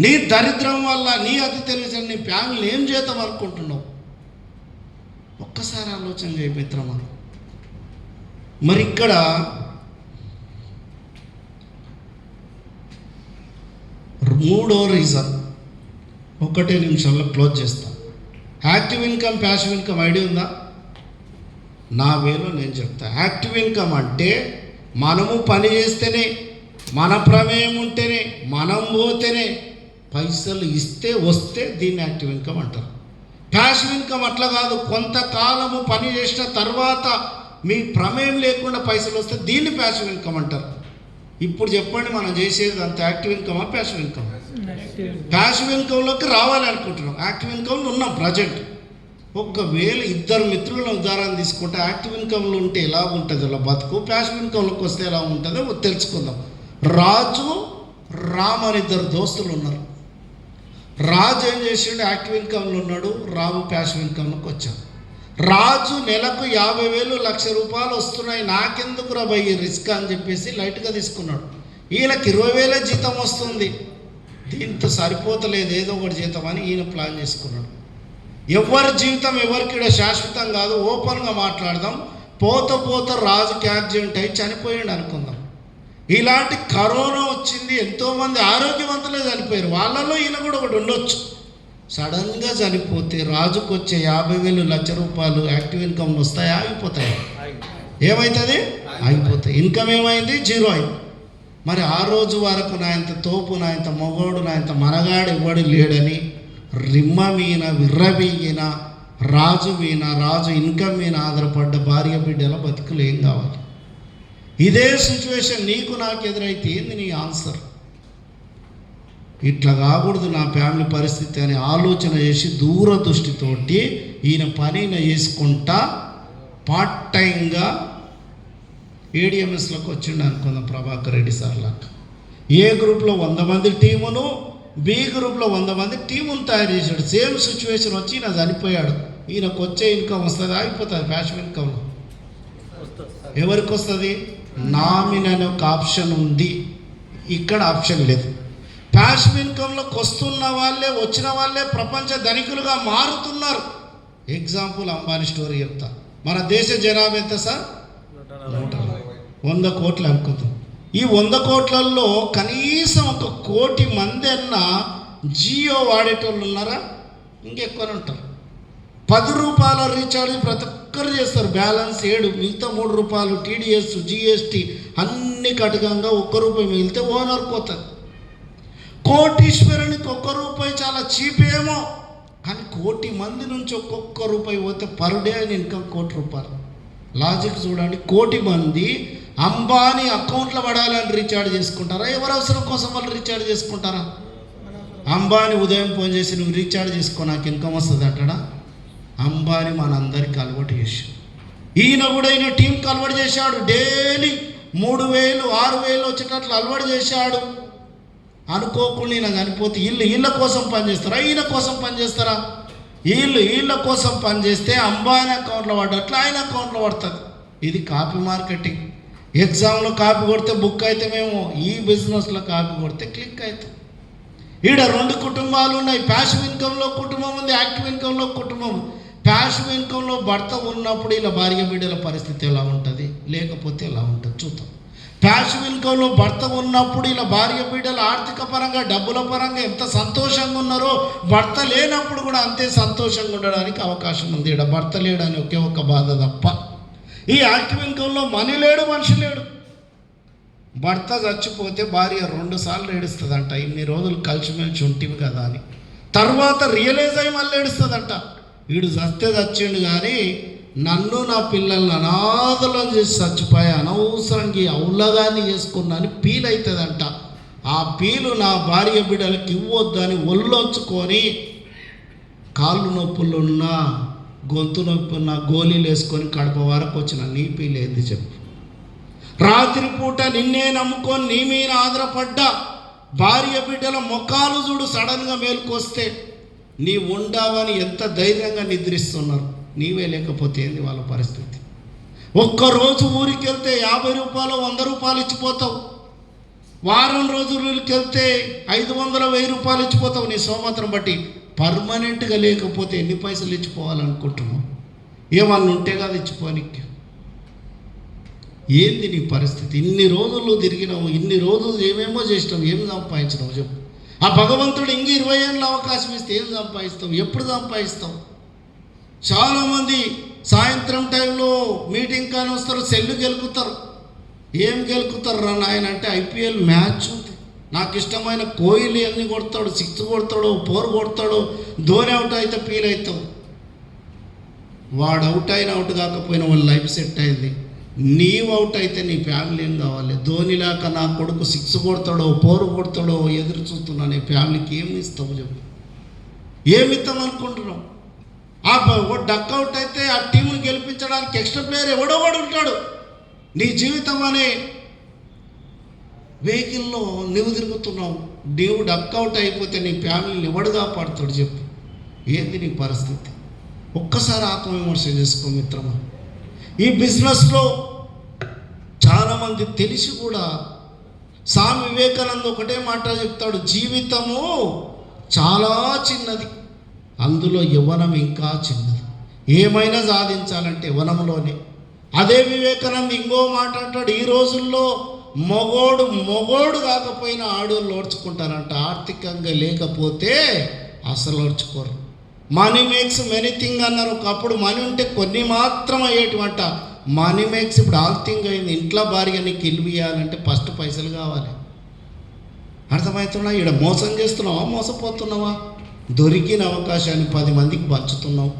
నీ దరిద్రం వల్ల, నీ అతి తెలిసిన నీ ఫ్యామిలీ ఏం చేద్దాం అనుకుంటున్నావు? ఒక్కసారి ఆలోచన చేయి మిత్రమా. మరి ఇక్కడ మూడో రీజన్, 1 నిమిషంలో క్లోజ్ చేస్తాను. Active income, passive income idea ఉందా? నా వేలో నేను చెప్తా. యాక్టివ్ ఇన్కమ్ అంటే మనము పని చేస్తేనే, మన ప్రమేయం ఉంటేనే, మనం పోతేనే పైసలు ఇస్తే వస్తే దీన్ని యాక్టివ్ ఇన్కమ్ అంటారు. ప్యాసివ్ ఇన్కమ్ అట్లా కాదు, కొంతకాలము పని చేసిన తర్వాత మీ ప్రమేయం లేకుండా పైసలు వస్తే దీన్ని ప్యాసివ్ ఇన్కమ్ అంటారు. ఇప్పుడు చెప్పండి, మనం చేసేది అంత యాక్టివ్ ఇన్కమా ప్యాసివ్ ఇన్కమ్? ప్యాసివ్ ఇన్కంలోకి రావాలి అనుకుంటున్నాం, యాక్టివ్ ఇన్కంలో ఉన్నాం ప్రజెంట్. ఒకవేళ 2 మిత్రులను ఉదాహరణ తీసుకుంటే యాక్టివ్ ఇన్కంలో ఉంటే ఎలా ఉంటుంది అలా బతుకు, ప్యాసివ్ ఇన్కంలోకి వస్తే ఎలా ఉంటుందో తెలుసుకుందాం. రాజు, రామ్ అని 2 దోస్తులు ఉన్నారు. రాజు ఏం చేసిండు? యాక్టివ్ ఇన్కంలో ఉన్నాడు. రాము ప్యాసివ్ ఇన్కంలోకి వచ్చాడు. రాజు నెలకు 50,000 1,00,000 వస్తున్నాయి, నాకెందుకు రాబోయే రిస్క్ అని చెప్పేసి లైట్గా తీసుకున్నాడు. ఈయనకి 20,000 జీతం వస్తుంది, దీంతో సరిపోతలేదు, ఏదో ఒకటి జీతం అని ఈయన ప్లాన్ చేసుకున్నాడు. ఎవరి జీవితం ఎవరికి శాశ్వతం కాదు, ఓపెన్గా మాట్లాడదాం. పోత రాజుకి యాక్సిడెంట్ అయి చనిపోయాడు అనుకుందాం. ఇలాంటి కరోనా వచ్చింది, ఎంతోమంది ఆరోగ్యవంతులే చనిపోయారు, వాళ్ళలో ఈయన కూడా ఒకటి ఉండొచ్చు. సడన్గా చనిపోతే రాజుకు వచ్చే 50,000 1,00,000 యాక్టివ్ ఇన్కమ్లు వస్తాయా? ఆగిపోతాయి. ఏమవుతుంది? ఆగిపోతాయి. ఇన్కమ్ ఏమైంది? 0 అయింది. మరి ఆ రోజు వరకు నాయంత తోపు, నాయంత మొగోడు, నాయంత మనగాడు ఇవ్వడు లేడని రిమ్మ మీద విర్రబీగిన రాజు ఇన్కమ్ మీద ఆధారపడ్డ భార్య బిడ్డల బతుకులు ఏం కావాలి? ఇదే సిచ్యువేషన్ నీకు నాకు ఎదురైతే ఏంది నీ ఆన్సర్? ఇట్లా కాకూడదు నా ఫ్యామిలీ పరిస్థితి అని ఆలోచన చేసి దూరదృష్టితోటి ఈయన పనిని చేసుకుంటా పార్ట్ టైంగా ఏడిఎంఎస్లోకి వచ్చిండు అనుకుందాం. ప్రభాకర్ రెడ్డి సార్ లాగా ఏ గ్రూప్లో 100 మంది టీమును, బి గ్రూప్లో 100 మంది టీమును తయారు చేశాడు. సేమ్ సిచ్యువేషన్ వచ్చి ఈయన చనిపోయాడు. ఈయనకు వచ్చే ఇన్కమ్ వస్తుంది, ఆగిపోతుంది. ప్యాసివ్ ఇన్కమ్ ఎవరికి వస్తుంది? నామినీ అనే ఒక ఆప్షన్ ఉంది, ఇక్కడ ఆప్షన్ లేదు. ప్యాసివ్ ఇన్కంలోకి వస్తున్న వాళ్ళే, వచ్చిన వాళ్ళే ప్రపంచ ధనికులుగా మారుతున్నారు. ఎగ్జాంపుల్ అంబానీ స్టోరీ చెప్తా. మన దేశ జనాభా ఎంత సార్? 100 కోట్లు అనుకుందాం. ఈ 100 కోట్లలో కనీసం 1 కోటి మంది అన్న జియో వాడేటోళ్ళు ఉన్నారా? ఇంకెక్కువ ఉంటారు. 10 రూపాయల రీఛార్జ్ ప్రతి ఒక్కరు చేస్తారు, బ్యాలెన్స్ 7, మిగతా 3 రూపాయలు టీడీఎస్, జిఎస్టీ అన్ని కటకంగా 1 రూపాయి మిగిలితే ఓనర్ పోతుంది. కోటీశ్వరునికి 1 రూపాయి చాలా చీప్ ఏమో, కానీ 1 కోటి మంది నుంచి ఒక్కొక్క రూపాయి పోతే పర్ డే అని ఇన్కమ్ 1 కోటి రూపాయలు. లాజిక్ చూడండి, 1 కోటి మంది అంబానీ అకౌంట్లో పడాలని రీఛార్జ్ చేసుకుంటారా? ఎవరి అవసరం కోసం వాళ్ళు రీఛార్జ్ చేసుకుంటారా? అంబానీ ఉదయం ఫోన్ చేసి నువ్వు రీఛార్జ్ చేసుకో నాకు ఇన్కమ్ వస్తుంది అంటాడా? అంబానీ మనందరికీ అలవాటు చేశాడు. ఈయన కూడా ఈయన టీంకి అలవాటు చేశాడు. డైలీ 3,000 6,000 వచ్చేటట్లు అలవాటు చేశాడు. అనుకోకుండా ఈయన చనిపోతే వీళ్ళ కోసం పనిచేస్తారా? ఈయన కోసం పనిచేస్తారా? వీళ్ళ కోసం పనిచేస్తే అంబానీ అకౌంట్లో పడ్డట్లు ఆయన అకౌంట్లో పడుతుంది. ఇది కాపీ మార్కెటింగ్. ఎగ్జామ్లో కాపీ కొడితే బుక్ అయితే మేము, ఈ బిజినెస్లో కాపీ కొడితే క్లిక్ అవుతాం. ఈడ 2 కుటుంబాలు ఉన్నాయి. ప్యాసివ్ ఇన్కంలో కుటుంబం ఉంది, యాక్టివ్ ఇన్కంలో కుటుంబం ఉంది. ప్యాసివ్ ఇన్కంలో భర్త ఉన్నప్పుడు ఇలా భార్య బిడ్డల పరిస్థితి ఎలా ఉంటుంది, లేకపోతే ఎలా ఉంటుంది చూద్దాం. ప్యాసివ్ ఇన్కంలో భర్త ఉన్నప్పుడు ఇలా భార్య బిడ్డలు ఆర్థిక పరంగా, డబ్బుల పరంగా ఎంత సంతోషంగా ఉన్నారో భర్త లేనప్పుడు కూడా అంతే సంతోషంగా ఉండడానికి అవకాశం ఉంది. ఇక్కడ భర్త లేడని ఒకే ఒక్క బాధ తప్ప. ఈ యాక్టివ్ ఇన్కంలో మనీ లేడు, మనిషి లేడు. భర్త చచ్చిపోతే భార్య 2 సార్లు ఏడుస్తుందంట, ఇన్ని రోజులు కలిసిమెలిసి ఉంటివి కదా అని. తర్వాత రియలైజ్ అయ్యి మళ్ళీ ఏడుస్తుందంట, వీడు చస్తే చచ్చిండు కానీ నన్ను నా పిల్లల్ని అనాథలను చేసి చచ్చిపోయి అనవసరంగా అవులగాని చేసుకున్నా అని ఫీల్ అవుతుందంట. ఆ ఫీలు నా భార్య బిడ్డలకి ఇవ్వద్దని ఒళ్ళొంచుకొని కాళ్ళు నొప్పులున్నా, గొంతు నొప్పి ఉన్న గోళీలు వేసుకొని కడప వరకు వచ్చిన నీ ఫీల్ ఏంది చెప్పు? రాత్రిపూట నిన్నే నమ్ముకొని నీ మీద ఆధారపడ్డ భార్య బిడ్డల ముఖాలు చూడు సడన్గా మేలుకొస్తే నీ ఉండవని ఎంత ధైర్యంగా నిద్రిస్తున్నారు. నీవే లేకపోతే ఏంది వాళ్ళ పరిస్థితి? ఒక్కరోజు ఊరికి వెళ్తే 50 రూపాయలు 100 రూపాయలు ఇచ్చిపోతావు. వారం రోజులకి వెళ్తే 500-1000 రూపాయలు ఇచ్చిపోతావు నీ సోమవారం బట్టి. పర్మనెంట్గా లేకపోతే ఎన్ని పైసలు ఇచ్చిపోవాలనుకుంటున్నావు? ఏమన్నా ఉంటే కదా ఇచ్చిపోనికి. ఏంది నీ పరిస్థితి? ఇన్ని రోజులు తిరిగినావు, ఇన్ని రోజులు ఏమేమో చేసినావు, ఏం సంపాదించినావు చెప్పు. ఆ భగవంతుడు ఇంక 20 ఏళ్ళ అవకాశం ఇస్తే ఏం సంపాదిస్తావు? ఎప్పుడు సంపాదిస్తావు? చాలామంది సాయంత్రం టైంలో మీటింగ్ కానీ వస్తారు, సెల్లు గెలుకుతారు. ఏం గెలుకుతారు రా నాయన అంటే IPL మ్యాచ్ ఉంది, నాకు ఇష్టమైన కోహ్లీ అన్ని కొడతాడు, 6 కొడతాడు, 4 కొడతాడు, ధోని అవుట్ అయితే ఫీల్ అవుతావు. వాడు అవుట్ అయినా అవుట్ కాకపోయినా వాళ్ళ లైఫ్ సెట్ అయింది. నీవు అవుట్ అయితే నీ ఫ్యామిలీ ఏం కావాలి? ధోని లాగా నా కొడుకు 6 కొడతాడో 4 కొడతాడో ఎదురు చూస్తున్నా, నీ ఫ్యామిలీకి ఏమి ఇస్తావు చెప్పు? ఏమి ఇస్తాం అనుకుంటున్నావు? ఆ డక్ అవుట్ అయితే ఆ టీంను గెలిపించడానికి ఎక్స్ట్రా ప్లేయర్ ఎవడో ఉంటాడు. నీ జీవితం అనే వెహికల్లో నువ్వు తిరుగుతున్నావు. నీవు డక్ అవుట్ అయిపోతే నీ ఫ్యామిలీని ఎవడు కాపాడుతాడు చెప్పు? ఏంది నీ పరిస్థితి? ఒక్కసారి ఆత్మవిమర్శ చేసుకో మిత్రమా. ఈ బిజినెస్లో చాలామంది తెలిసి కూడా స్వామి వివేకానంద ఒకటే మాట చెప్తాడు, జీవితము చాలా చిన్నది, అందులో యవ్వనం ఇంకా చిన్నది. ఏమైనా సాధించాలంటే యవ్వనంలోనే. అదే వివేకానంద ఇంకో మాట అంటాడు, ఈ రోజుల్లో మొగోడు కాకపోయినా ఆడోళ్ళు ఓర్చుకుంటారంట, ఆర్థికంగా లేకపోతే అసలు ఓర్చుకోరు. మనీ మేక్స్ మెనీ థింగ్ అన్నారు ఒకప్పుడు. మనీ ఉంటే కొన్ని మాత్రం అయ్యేటివంట. మనీ మేక్స్ ఇప్పుడు ఆల్ థింగ్ అయింది. ఇంట్లో భార్య నీకు ఇల్లు ఇవ్వాలంటే ఫస్ట్ పైసలు కావాలి. అర్థమవుతున్నా? ఇక్కడ మోసం చేస్తున్నావా, మోసపోతున్నావా? దొరికిన అవకాశాన్ని 10 మందికి పంచుతున్నావు.